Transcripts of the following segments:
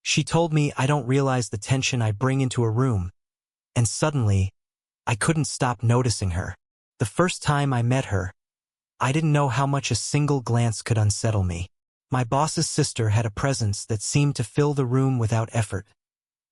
She told me I don't realize the tension I bring into a room, and suddenly, I couldn't stop noticing her. The first time I met her, I didn't know how much a single glance could unsettle me. My boss's sister had a presence that seemed to fill the room without effort,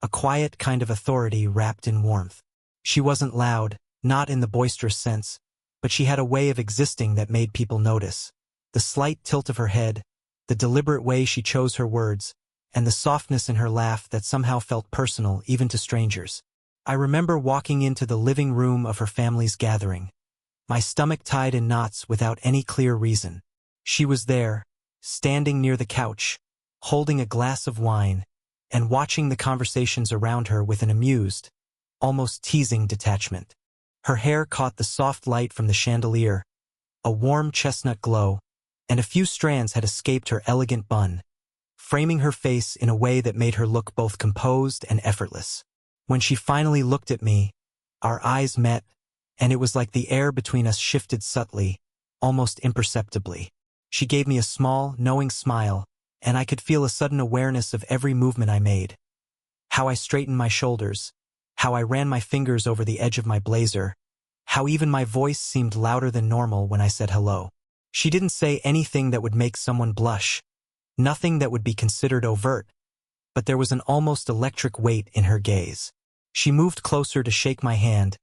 a quiet kind of authority wrapped in warmth. She wasn't loud, not in the boisterous sense, but she had a way of existing that made people notice. The slight tilt of her head, the deliberate way she chose her words, and the softness in her laugh that somehow felt personal even to strangers. I remember walking into the living room of her family's gathering, my stomach tied in knots without any clear reason. She was there, standing near the couch, holding a glass of wine, and watching the conversations around her with an amused, almost teasing detachment. Her hair caught the soft light from the chandelier, a warm chestnut glow, and a few strands had escaped her elegant bun, framing her face in a way that made her look both composed and effortless. When she finally looked at me, our eyes met, and it was like the air between us shifted subtly, almost imperceptibly. She gave me a small, knowing smile, and I could feel a sudden awareness of every movement I made. How I straightened my shoulders, how I ran my fingers over the edge of my blazer, how even my voice seemed louder than normal when I said hello. She didn't say anything that would make someone blush, nothing that would be considered overt, but there was an almost electric weight in her gaze. She moved closer to shake my hand,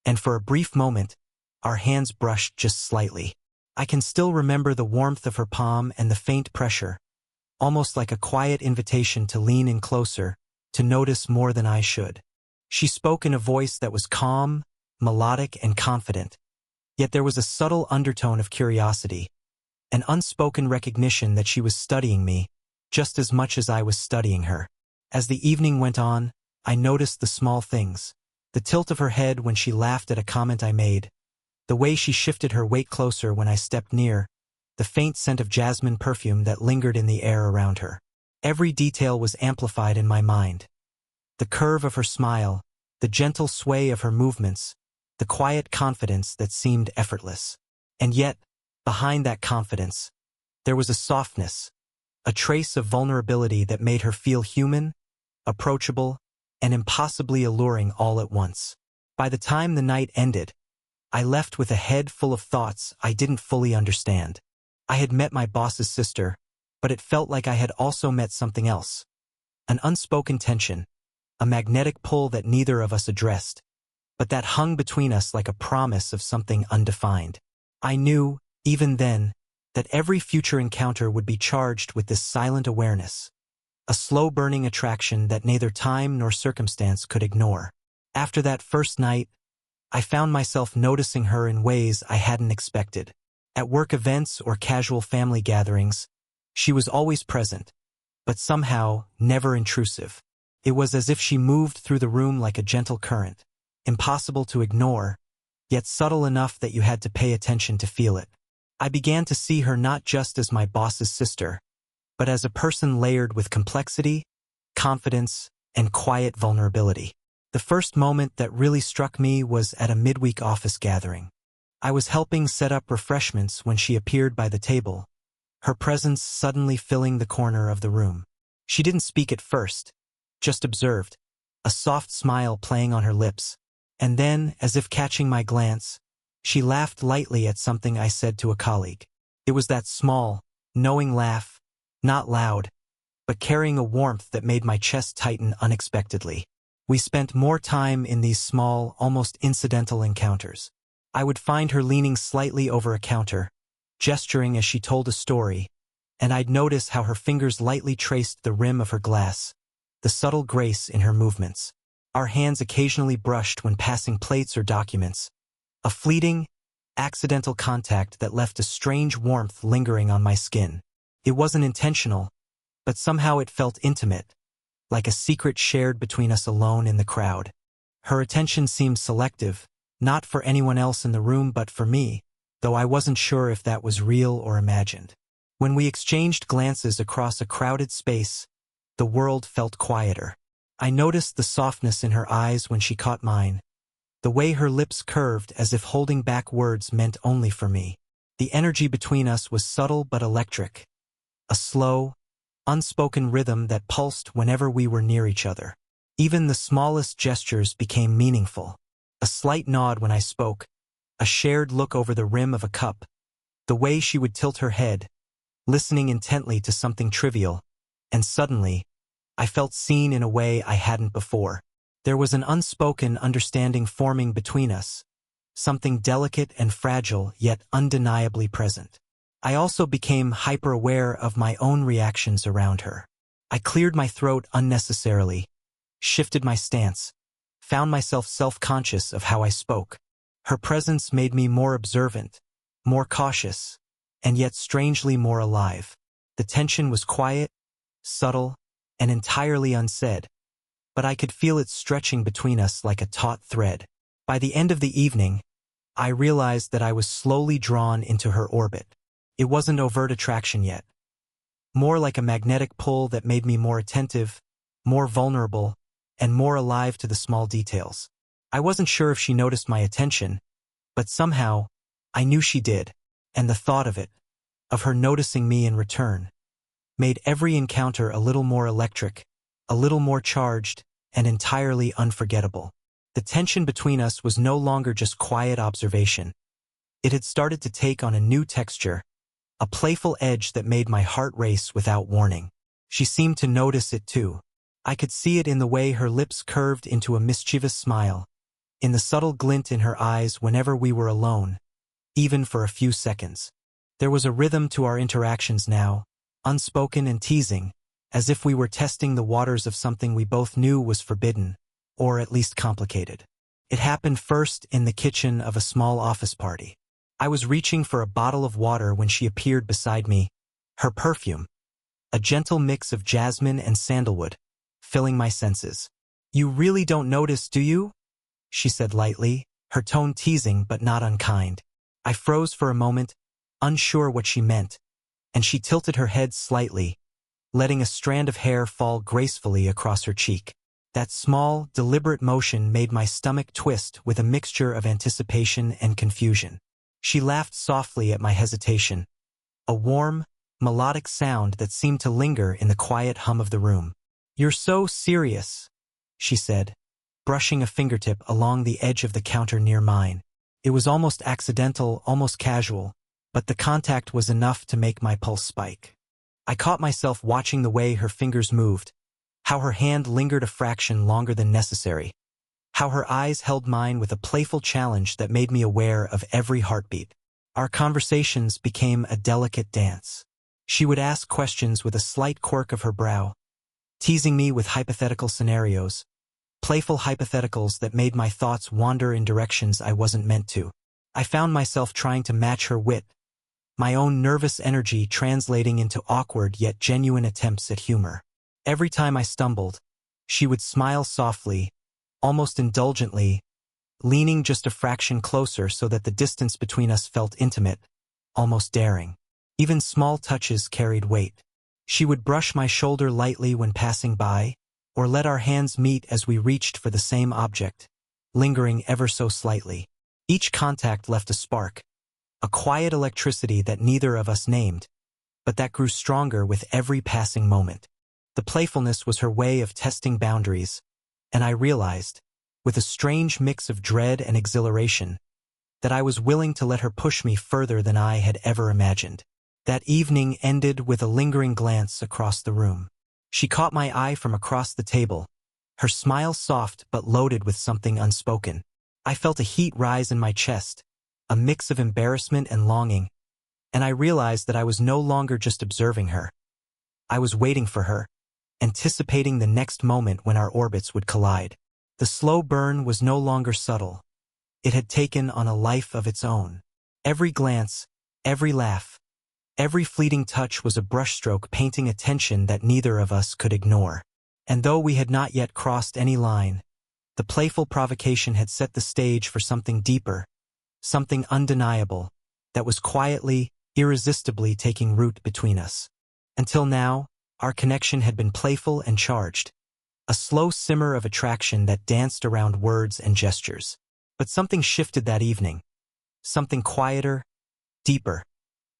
and for a brief moment, our hands brushed just slightly. I can still remember the warmth of her palm and the faint pressure, almost like a quiet invitation to lean in closer, to notice more than I should. She spoke in a voice that was calm, melodic, and confident, yet there was a subtle undertone of curiosity, an unspoken recognition that she was studying me, just as much as I was studying her. As the evening went on, I noticed the small things, the tilt of her head when she laughed at a comment I made, the way she shifted her weight closer when I stepped near, the faint scent of jasmine perfume that lingered in the air around her. Every detail was amplified in my mind. The curve of her smile, the gentle sway of her movements, the quiet confidence that seemed effortless. And yet, behind that confidence, there was a softness, a trace of vulnerability that made her feel human, approachable, and impossibly alluring all at once. By the time the night ended, I left with a head full of thoughts I didn't fully understand. I had met my boss's sister, but it felt like I had also met something else. An unspoken tension, a magnetic pull that neither of us addressed, but that hung between us like a promise of something undefined. I knew, even then, that every future encounter would be charged with this silent awareness, a slow-burning attraction that neither time nor circumstance could ignore. After that first night, I found myself noticing her in ways I hadn't expected. At work events or casual family gatherings, she was always present, but somehow never intrusive. It was as if she moved through the room like a gentle current, impossible to ignore, yet subtle enough that you had to pay attention to feel it. I began to see her not just as my boss's sister, but as a person layered with complexity, confidence, and quiet vulnerability. The first moment that really struck me was at a midweek office gathering. I was helping set up refreshments when she appeared by the table, her presence suddenly filling the corner of the room. She didn't speak at first, just observed, a soft smile playing on her lips, and then, as if catching my glance, she laughed lightly at something I said to a colleague. It was that small, knowing laugh, not loud, but carrying a warmth that made my chest tighten unexpectedly. We spent more time in these small, almost incidental encounters. I would find her leaning slightly over a counter, gesturing as she told a story, and I'd notice how her fingers lightly traced the rim of her glass, the subtle grace in her movements. Our hands occasionally brushed when passing plates or documents, a fleeting, accidental contact that left a strange warmth lingering on my skin. It wasn't intentional, but somehow it felt intimate, like a secret shared between us alone in the crowd. Her attention seemed selective, not for anyone else in the room but for me, though I wasn't sure if that was real or imagined. When we exchanged glances across a crowded space, the world felt quieter. I noticed the softness in her eyes when she caught mine, the way her lips curved as if holding back words meant only for me. The energy between us was subtle but electric, a slow, unspoken rhythm that pulsed whenever we were near each other. Even the smallest gestures became meaningful. A slight nod when I spoke, a shared look over the rim of a cup, the way she would tilt her head, listening intently to something trivial, and suddenly, I felt seen in a way I hadn't before. There was an unspoken understanding forming between us, something delicate and fragile yet undeniably present. I also became hyper-aware of my own reactions around her. I cleared my throat unnecessarily, shifted my stance, found myself self-conscious of how I spoke. Her presence made me more observant, more cautious, and yet strangely more alive. The tension was quiet, subtle, and entirely unsaid, but I could feel it stretching between us like a taut thread. By the end of the evening, I realized that I was slowly drawn into her orbit. It wasn't overt attraction yet, more like a magnetic pull that made me more attentive, more vulnerable, and more alive to the small details. I wasn't sure if she noticed my attention, but somehow, I knew she did, and the thought of it, of her noticing me in return, made every encounter a little more electric, a little more charged, and entirely unforgettable. The tension between us was no longer just quiet observation. It had started to take on a new texture, a playful edge that made my heart race without warning. She seemed to notice it too. I could see it in the way her lips curved into a mischievous smile, in the subtle glint in her eyes whenever we were alone, even for a few seconds. There was a rhythm to our interactions now, unspoken and teasing, as if we were testing the waters of something we both knew was forbidden, or at least complicated. It happened first in the kitchen of a small office party. I was reaching for a bottle of water when she appeared beside me, her perfume, a gentle mix of jasmine and sandalwood, filling my senses. "You really don't notice, do you?" she said lightly, her tone teasing but not unkind. I froze for a moment, unsure what she meant, and she tilted her head slightly, letting a strand of hair fall gracefully across her cheek. That small, deliberate motion made my stomach twist with a mixture of anticipation and confusion. She laughed softly at my hesitation, a warm, melodic sound that seemed to linger in the quiet hum of the room. "You're so serious," she said, brushing a fingertip along the edge of the counter near mine. It was almost accidental, almost casual, but the contact was enough to make my pulse spike. I caught myself watching the way her fingers moved, how her hand lingered a fraction longer than necessary, how her eyes held mine with a playful challenge that made me aware of every heartbeat. Our conversations became a delicate dance. She would ask questions with a slight quirk of her brow, teasing me with hypothetical scenarios, playful hypotheticals that made my thoughts wander in directions I wasn't meant to. I found myself trying to match her wit, my own nervous energy translating into awkward yet genuine attempts at humor. Every time I stumbled, she would smile softly, almost indulgently, leaning just a fraction closer so that the distance between us felt intimate, almost daring. Even small touches carried weight. She would brush my shoulder lightly when passing by, or let our hands meet as we reached for the same object, lingering ever so slightly. Each contact left a spark, a quiet electricity that neither of us named, but that grew stronger with every passing moment. The playfulness was her way of testing boundaries, and I realized, with a strange mix of dread and exhilaration, that I was willing to let her push me further than I had ever imagined. That evening ended with a lingering glance across the room. She caught my eye from across the table, her smile soft but loaded with something unspoken. I felt a heat rise in my chest, a mix of embarrassment and longing, and I realized that I was no longer just observing her. I was waiting for her, anticipating the next moment when our orbits would collide. The slow burn was no longer subtle. It had taken on a life of its own. Every glance, every laugh, every fleeting touch was a brushstroke painting a tension that neither of us could ignore. And though we had not yet crossed any line, the playful provocation had set the stage for something deeper, something undeniable, that was quietly, irresistibly taking root between us. Until now, our connection had been playful and charged, a slow simmer of attraction that danced around words and gestures. But something shifted that evening, something quieter, deeper,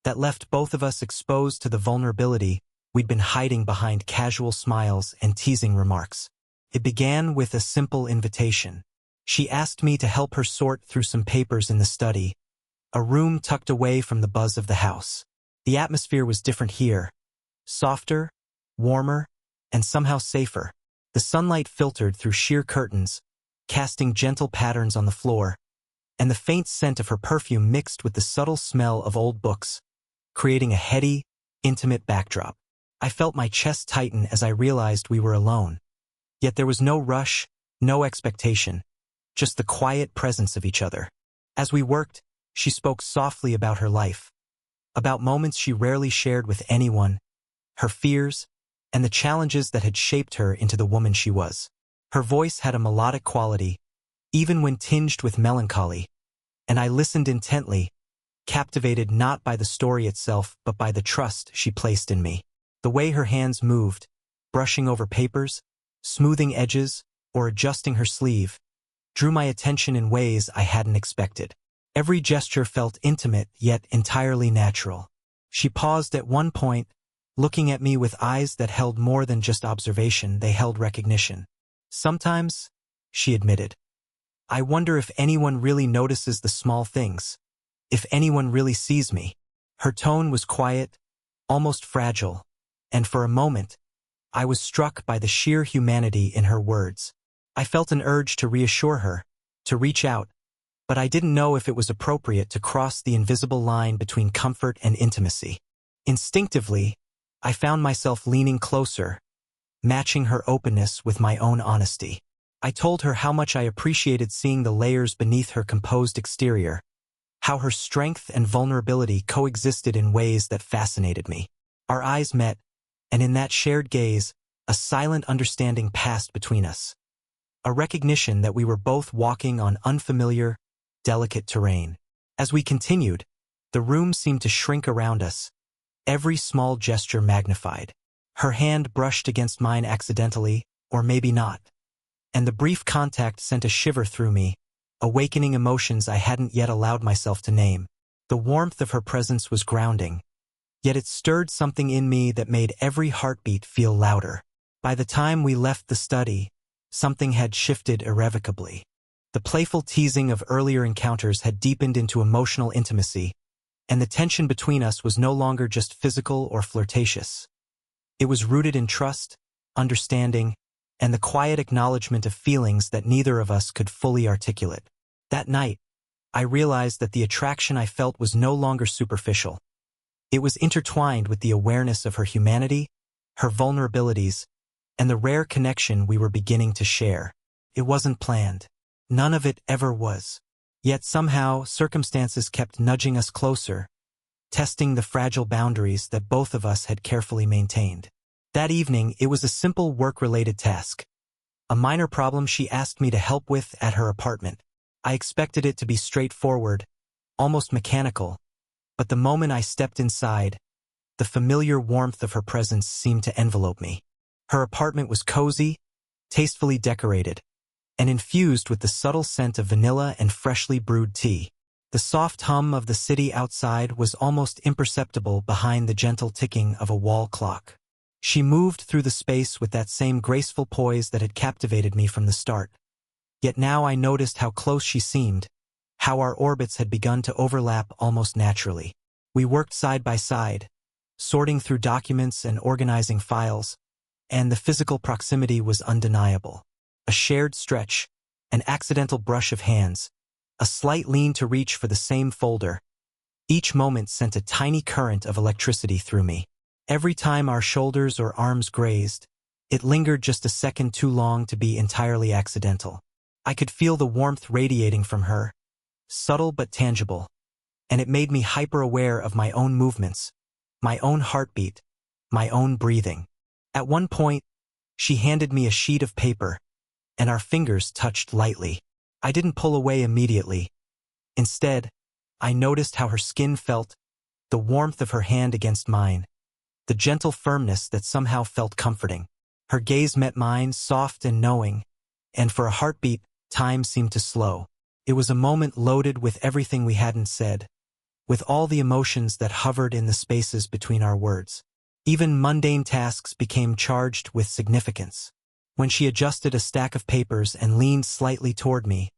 that left both of us exposed to the vulnerability we'd been hiding behind casual smiles and teasing remarks. It began with a simple invitation. She asked me to help her sort through some papers in the study, a room tucked away from the buzz of the house. The atmosphere was different here, softer, warmer, and somehow safer. The sunlight filtered through sheer curtains, casting gentle patterns on the floor, and the faint scent of her perfume mixed with the subtle smell of old books, creating a heady, intimate backdrop. I felt my chest tighten as I realized we were alone. Yet there was no rush, no expectation, just the quiet presence of each other. As we worked, she spoke softly about her life, about moments she rarely shared with anyone, her fears, and the challenges that had shaped her into the woman she was. Her voice had a melodic quality, even when tinged with melancholy, and I listened intently, captivated not by the story itself but by the trust she placed in me. The way her hands moved, brushing over papers, smoothing edges, or adjusting her sleeve, drew my attention in ways I hadn't expected. Every gesture felt intimate yet entirely natural. She paused at one point, looking at me with eyes that held more than just observation, they held recognition. "Sometimes," she admitted, "I wonder if anyone really notices the small things, if anyone really sees me." Her tone was quiet, almost fragile, and for a moment, I was struck by the sheer humanity in her words. I felt an urge to reassure her, to reach out, but I didn't know if it was appropriate to cross the invisible line between comfort and intimacy. Instinctively, I found myself leaning closer, matching her openness with my own honesty. I told her how much I appreciated seeing the layers beneath her composed exterior, how her strength and vulnerability coexisted in ways that fascinated me. Our eyes met, and in that shared gaze, a silent understanding passed between us. A recognition that we were both walking on unfamiliar, delicate terrain. As we continued, the room seemed to shrink around us, every small gesture magnified. Her hand brushed against mine accidentally, or maybe not, and the brief contact sent a shiver through me, awakening emotions I hadn't yet allowed myself to name. The warmth of her presence was grounding, yet it stirred something in me that made every heartbeat feel louder. By the time we left the study, something had shifted irrevocably. The playful teasing of earlier encounters had deepened into emotional intimacy, and the tension between us was no longer just physical or flirtatious. It was rooted in trust, understanding, and the quiet acknowledgement of feelings that neither of us could fully articulate. That night, I realized that the attraction I felt was no longer superficial. It was intertwined with the awareness of her humanity, her vulnerabilities, and the rare connection we were beginning to share. It wasn't planned. None of it ever was. Yet somehow, circumstances kept nudging us closer, testing the fragile boundaries that both of us had carefully maintained. That evening, it was a simple work-related task. A minor problem she asked me to help with at her apartment. I expected it to be straightforward, almost mechanical, but the moment I stepped inside, the familiar warmth of her presence seemed to envelope me. Her apartment was cozy, tastefully decorated, and infused with the subtle scent of vanilla and freshly brewed tea. The soft hum of the city outside was almost imperceptible behind the gentle ticking of a wall clock. She moved through the space with that same graceful poise that had captivated me from the start. Yet now I noticed how close she seemed, how our orbits had begun to overlap almost naturally. We worked side by side, sorting through documents and organizing files, and the physical proximity was undeniable. A shared stretch, an accidental brush of hands, a slight lean to reach for the same folder. Each moment sent a tiny current of electricity through me. Every time our shoulders or arms grazed, it lingered just a second too long to be entirely accidental. I could feel the warmth radiating from her, subtle but tangible, and it made me hyper-aware of my own movements, my own heartbeat, my own breathing. At one point, she handed me a sheet of paper, and our fingers touched lightly. I didn't pull away immediately. Instead, I noticed how her skin felt, the warmth of her hand against mine, the gentle firmness that somehow felt comforting. Her gaze met mine, soft and knowing, and for a heartbeat, time seemed to slow. It was a moment loaded with everything we hadn't said, with all the emotions that hovered in the spaces between our words. Even mundane tasks became charged with significance. When she adjusted a stack of papers and leaned slightly toward me,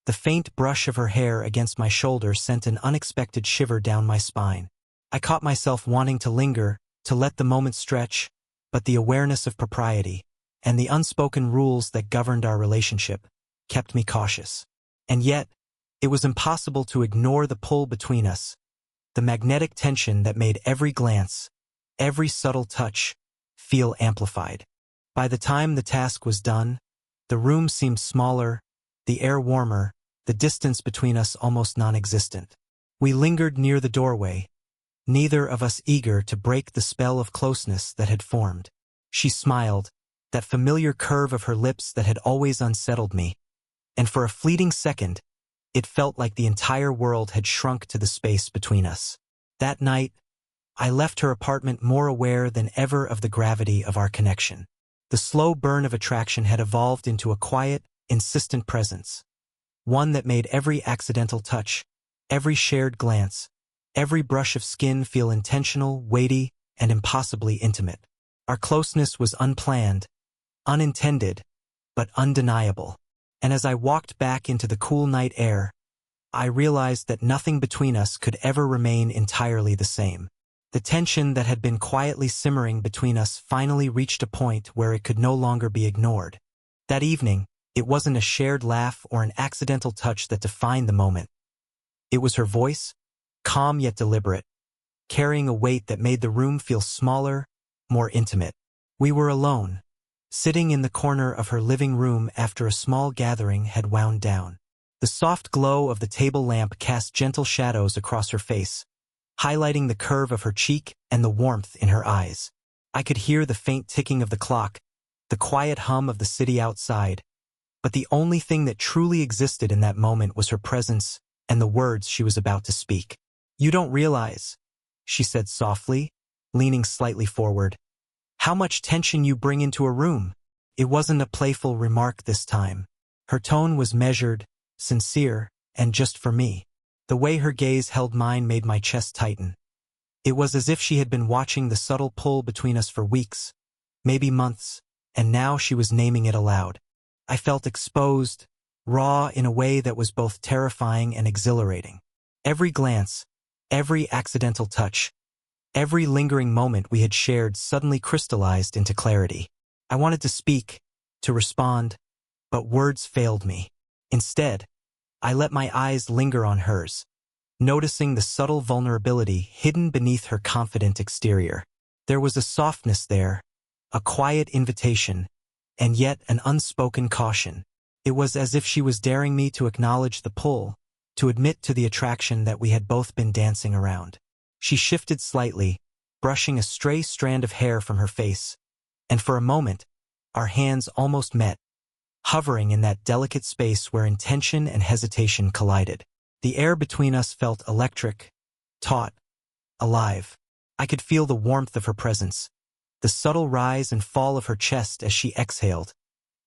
the faint brush of her hair against my shoulder sent an unexpected shiver down my spine. I caught myself wanting to linger, to let the moment stretch, but the awareness of propriety, and the unspoken rules that governed our relationship, kept me cautious. And yet, it was impossible to ignore the pull between us, the magnetic tension that made every glance, every subtle touch, feel amplified. By the time the task was done, the room seemed smaller, the air warmer, the distance between us almost non-existent. We lingered near the doorway, neither of us eager to break the spell of closeness that had formed. She smiled, that familiar curve of her lips that had always unsettled me, and for a fleeting second, it felt like the entire world had shrunk to the space between us. That night, I left her apartment more aware than ever of the gravity of our connection. The slow burn of attraction had evolved into a quiet, insistent presence, one that made every accidental touch, every shared glance, every brush of skin feel intentional, weighty, and impossibly intimate. Our closeness was unplanned, unintended, but undeniable. And as I walked back into the cool night air, I realized that nothing between us could ever remain entirely the same. The tension that had been quietly simmering between us finally reached a point where it could no longer be ignored. That evening, it wasn't a shared laugh or an accidental touch that defined the moment. It was her voice, calm yet deliberate, carrying a weight that made the room feel smaller, more intimate. We were alone, sitting in the corner of her living room after a small gathering had wound down. The soft glow of the table lamp cast gentle shadows across her face, highlighting the curve of her cheek and the warmth in her eyes. I could hear the faint ticking of the clock, the quiet hum of the city outside, but the only thing that truly existed in that moment was her presence and the words she was about to speak. "You don't realize," she said softly, leaning slightly forward, "how much tension you bring into a room." It wasn't a playful remark this time. Her tone was measured, sincere, and just for me. The way her gaze held mine made my chest tighten. It was as if she had been watching the subtle pull between us for weeks, maybe months, and now she was naming it aloud. I felt exposed, raw in a way that was both terrifying and exhilarating. Every glance, every accidental touch, every lingering moment we had shared suddenly crystallized into clarity. I wanted to speak, to respond, but words failed me. Instead, I let my eyes linger on hers, noticing the subtle vulnerability hidden beneath her confident exterior. There was a softness there, a quiet invitation, and yet an unspoken caution. It was as if she was daring me to acknowledge the pull, to admit to the attraction that we had both been dancing around. She shifted slightly, brushing a stray strand of hair from her face, and for a moment, our hands almost met, hovering in that delicate space where intention and hesitation collided. The air between us felt electric, taut, alive. I could feel the warmth of her presence, the subtle rise and fall of her chest as she exhaled,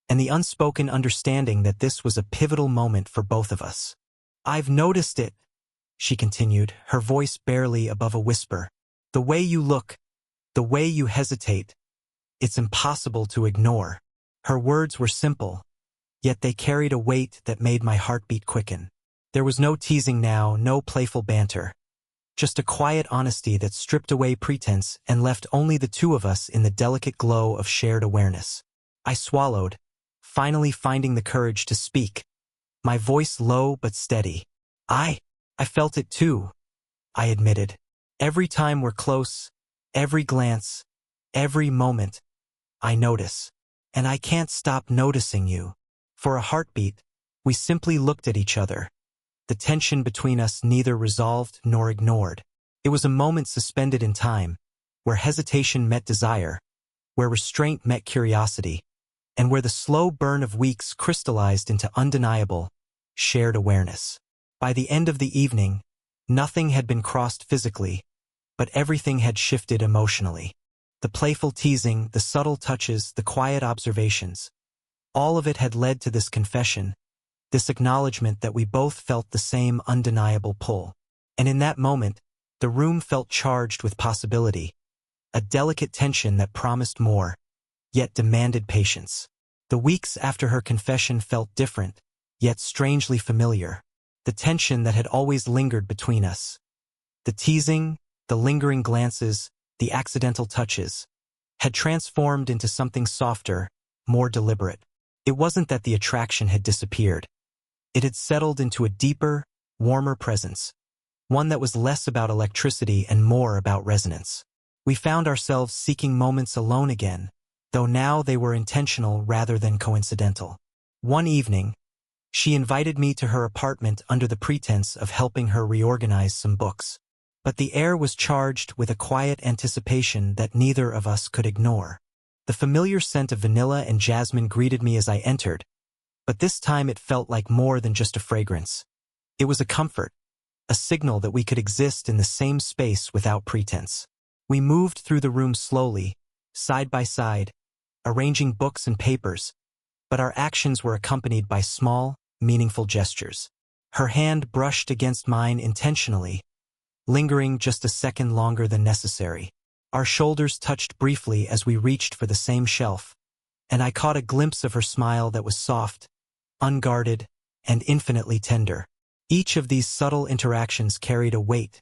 and the unspoken understanding that this was a pivotal moment for both of us. "I've noticed it," she continued, her voice barely above a whisper. "The way you look, the way you hesitate, it's impossible to ignore." Her words were simple, yet they carried a weight that made my heartbeat quicken. There was no teasing now, no playful banter. Just a quiet honesty that stripped away pretense and left only the two of us in the delicate glow of shared awareness. I swallowed, finally finding the courage to speak, my voice low but steady. I felt it too," I admitted. "Every time we're close, every glance, every moment, I notice. And I can't stop noticing you." For a heartbeat, we simply looked at each other, the tension between us neither resolved nor ignored. It was a moment suspended in time, where hesitation met desire, where restraint met curiosity, and where the slow burn of weeks crystallized into undeniable, shared awareness. By the end of the evening, nothing had been crossed physically, but everything had shifted emotionally. The playful teasing, the subtle touches, the quiet observations, all of it had led to this confession, this acknowledgement that we both felt the same undeniable pull. And in that moment, the room felt charged with possibility, a delicate tension that promised more, yet demanded patience. The weeks after her confession felt different, yet strangely familiar. The tension that had always lingered between us. The teasing, the lingering glances, the accidental touches, had transformed into something softer, more deliberate. It wasn't that the attraction had disappeared. It had settled into a deeper, warmer presence, one that was less about electricity and more about resonance. We found ourselves seeking moments alone again, though now they were intentional rather than coincidental. One evening, she invited me to her apartment under the pretense of helping her reorganize some books. But the air was charged with a quiet anticipation that neither of us could ignore. The familiar scent of vanilla and jasmine greeted me as I entered, but this time it felt like more than just a fragrance. It was a comfort, a signal that we could exist in the same space without pretense. We moved through the room slowly, side by side, arranging books and papers, but our actions were accompanied by small, meaningful gestures. Her hand brushed against mine intentionally, lingering just a second longer than necessary. Our shoulders touched briefly as we reached for the same shelf, and I caught a glimpse of her smile that was soft, unguarded, and infinitely tender. Each of these subtle interactions carried a weight,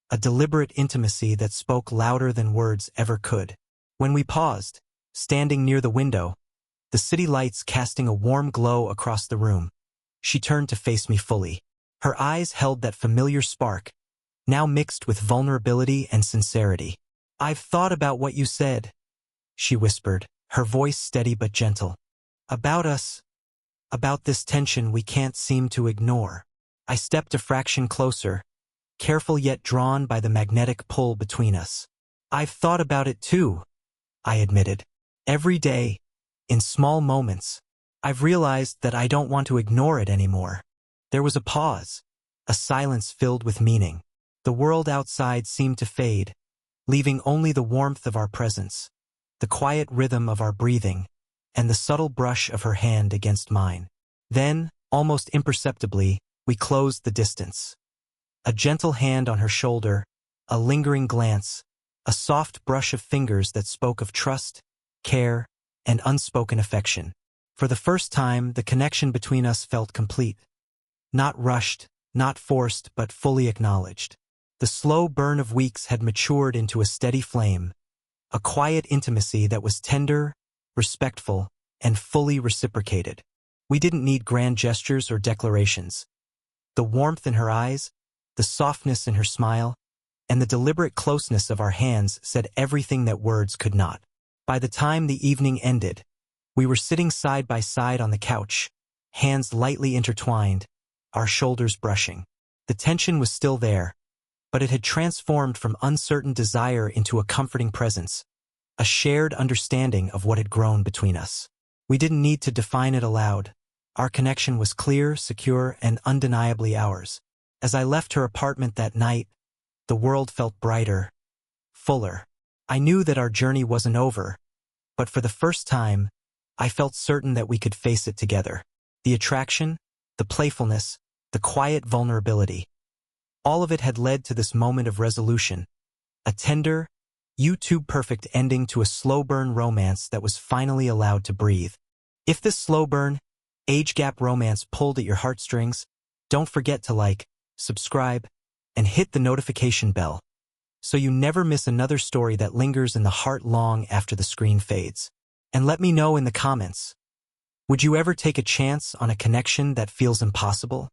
a deliberate intimacy that spoke louder than words ever could. When we paused, standing near the window, the city lights casting a warm glow across the room, she turned to face me fully. Her eyes held that familiar spark, now mixed with vulnerability and sincerity. "I've thought about what you said," she whispered, her voice steady but gentle. "About us, about this tension we can't seem to ignore." I stepped a fraction closer, careful yet drawn by the magnetic pull between us. "I've thought about it too," I admitted. "Every day, in small moments, I've realized that I don't want to ignore it anymore." There was a pause, a silence filled with meaning. The world outside seemed to fade, leaving only the warmth of our presence, the quiet rhythm of our breathing, and the subtle brush of her hand against mine. Then, almost imperceptibly, we closed the distance. A gentle hand on her shoulder, a lingering glance, a soft brush of fingers that spoke of trust, care, and unspoken affection. For the first time, the connection between us felt complete. Not rushed, not forced, but fully acknowledged. The slow burn of weeks had matured into a steady flame, a quiet intimacy that was tender, respectful, and fully reciprocated. We didn't need grand gestures or declarations. The warmth in her eyes, the softness in her smile, and the deliberate closeness of our hands said everything that words could not. By the time the evening ended, we were sitting side by side on the couch, hands lightly intertwined, our shoulders brushing. The tension was still there, but it had transformed from uncertain desire into a comforting presence, a shared understanding of what had grown between us. We didn't need to define it aloud. Our connection was clear, secure, and undeniably ours. As I left her apartment that night, the world felt brighter, fuller. I knew that our journey wasn't over, but for the first time, I felt certain that we could face it together. The attraction, the playfulness, the quiet vulnerability. All of it had led to this moment of resolution, a tender, YouTube-perfect ending to a slow-burn romance that was finally allowed to breathe. If this slow-burn, age-gap romance pulled at your heartstrings, don't forget to like, subscribe, and hit the notification bell, so you never miss another story that lingers in the heart long after the screen fades. And let me know in the comments, would you ever take a chance on a connection that feels impossible?